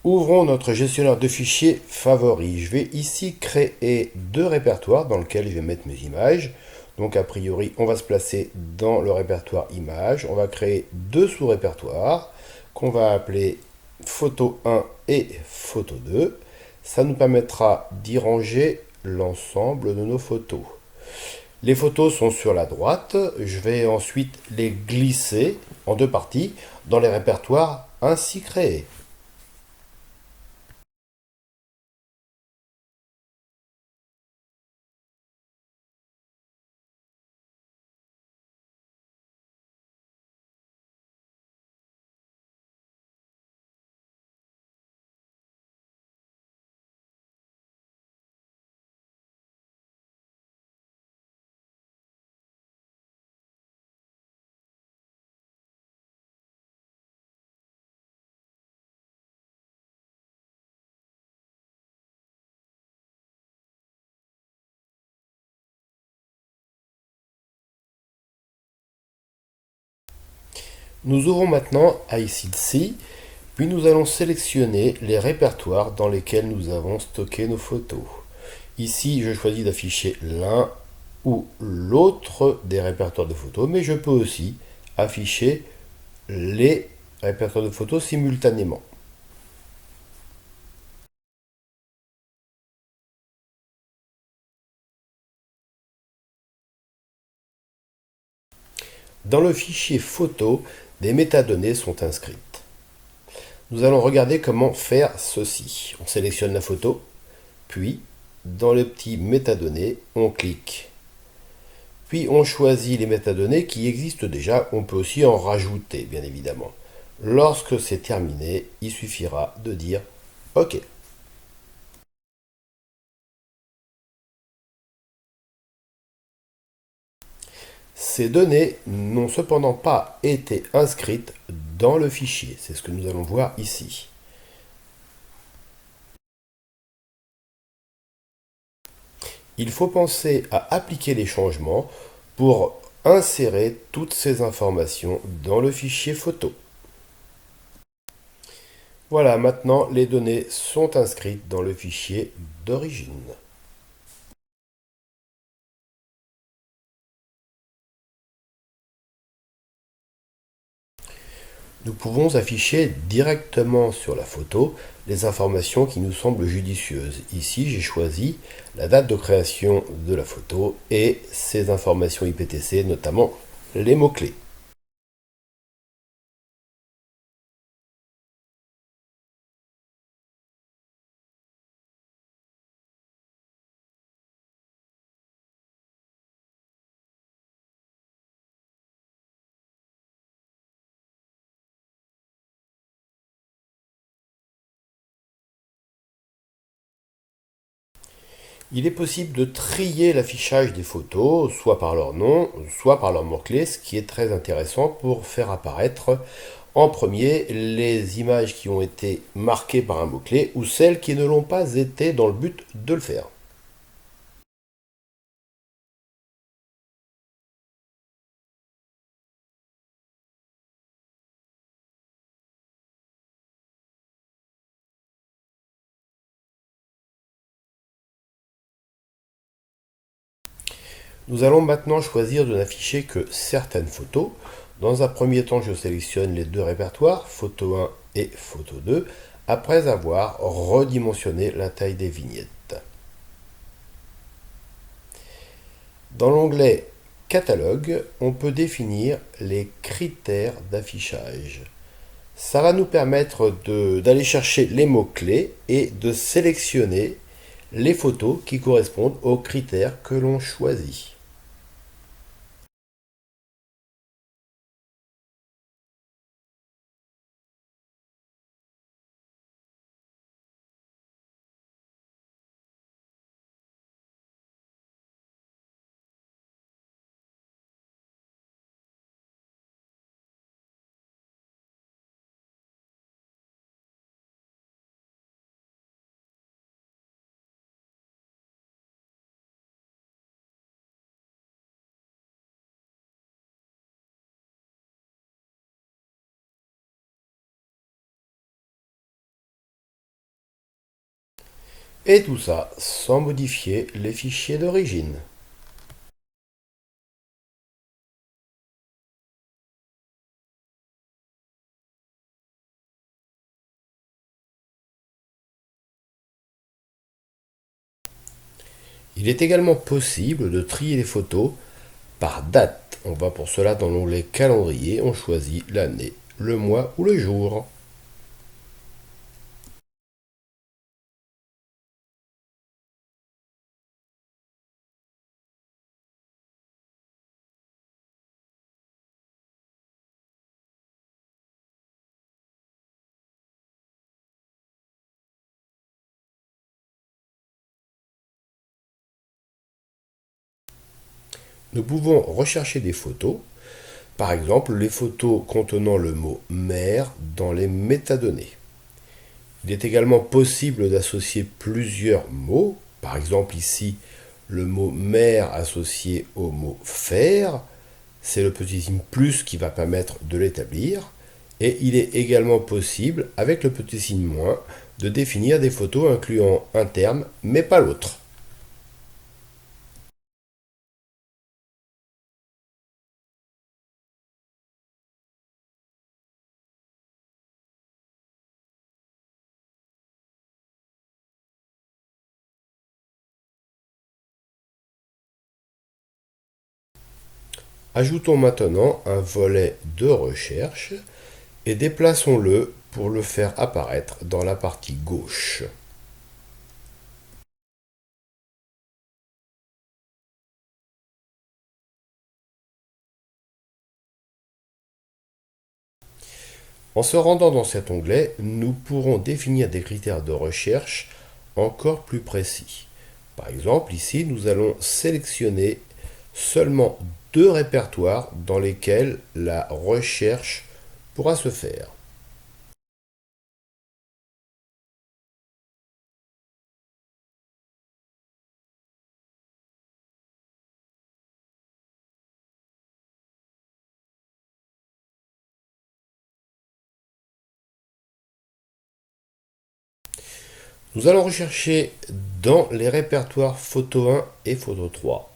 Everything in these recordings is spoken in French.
Ouvrons notre gestionnaire de fichiers favoris. Je vais ici créer deux répertoires dans lesquels je vais mettre mes images. Donc a priori, on va se placer dans le répertoire images. On va créer deux sous-répertoires qu'on va appeler photo 1 et photo 2. Ça nous permettra d'y ranger l'ensemble de nos photos. Les photos sont sur la droite. Je vais ensuite les glisser en deux parties dans les répertoires ainsi créés. Nous ouvrons maintenant iCityC, puis nous allons sélectionner les répertoires dans lesquels nous avons stocké nos photos. Ici, je choisis d'afficher l'un ou l'autre des répertoires de photos, mais je peux aussi afficher les répertoires de photos simultanément. Dans le fichier photo, des métadonnées sont inscrites. Nous allons regarder comment faire ceci. On sélectionne la photo, puis dans le petit métadonnées, on clique. Puis on choisit les métadonnées qui existent déjà, on peut aussi en rajouter bien évidemment. Lorsque c'est terminé, il suffira de dire OK. Ces données n'ont cependant pas été inscrites dans le fichier, c'est ce que nous allons voir ici. Il faut penser à appliquer les changements pour insérer toutes ces informations dans le fichier photo. Voilà, maintenant les données sont inscrites dans le fichier d'origine. Nous pouvons afficher directement sur la photo les informations qui nous semblent judicieuses. Ici, j'ai choisi la date de création de la photo et ces informations IPTC, notamment les mots-clés. Il est possible de trier l'affichage des photos, soit par leur nom, soit par leurs mots-clés, ce qui est très intéressant pour faire apparaître en premier les images qui ont été marquées par un mot-clé ou celles qui ne l'ont pas été dans le but de le faire. Nous allons maintenant choisir de n'afficher que certaines photos. Dans un premier temps, je sélectionne les deux répertoires, photo 1 et photo 2, après avoir redimensionné la taille des vignettes. Dans l'onglet Catalogue, on peut définir les critères d'affichage. Ça va nous permettre d'aller chercher les mots-clés et de sélectionner les photos qui correspondent aux critères que l'on choisit. Et tout ça sans modifier les fichiers d'origine. Il est également possible de trier les photos par date. On va pour cela dans l'onglet calendrier, on choisit l'année, le mois ou le jour. Nous pouvons rechercher des photos, par exemple les photos contenant le mot mer dans les métadonnées. Il est également possible d'associer plusieurs mots, par exemple ici le mot mer associé au mot faire, c'est le petit signe plus qui va permettre de l'établir, et il est également possible avec le petit signe moins de définir des photos incluant un terme mais pas l'autre. Ajoutons maintenant un volet de recherche et déplaçons-le pour le faire apparaître dans la partie gauche. En se rendant dans cet onglet, nous pourrons définir des critères de recherche encore plus précis. Par exemple, ici, nous allons sélectionner seulement 2 répertoires dans lesquels la recherche pourra se faire. Nous allons rechercher dans les répertoires photo 1 et photo 3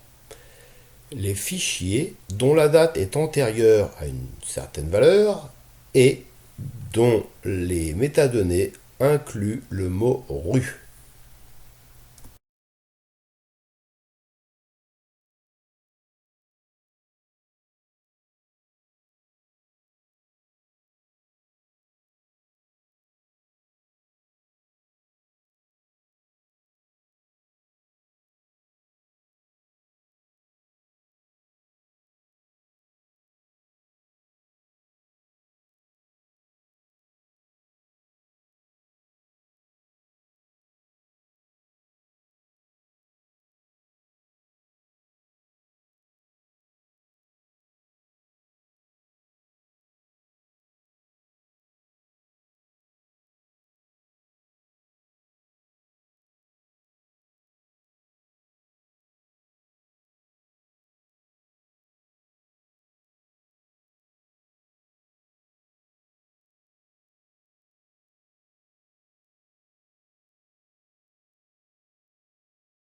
les fichiers dont la date est antérieure à une certaine valeur et dont les métadonnées incluent le mot rue.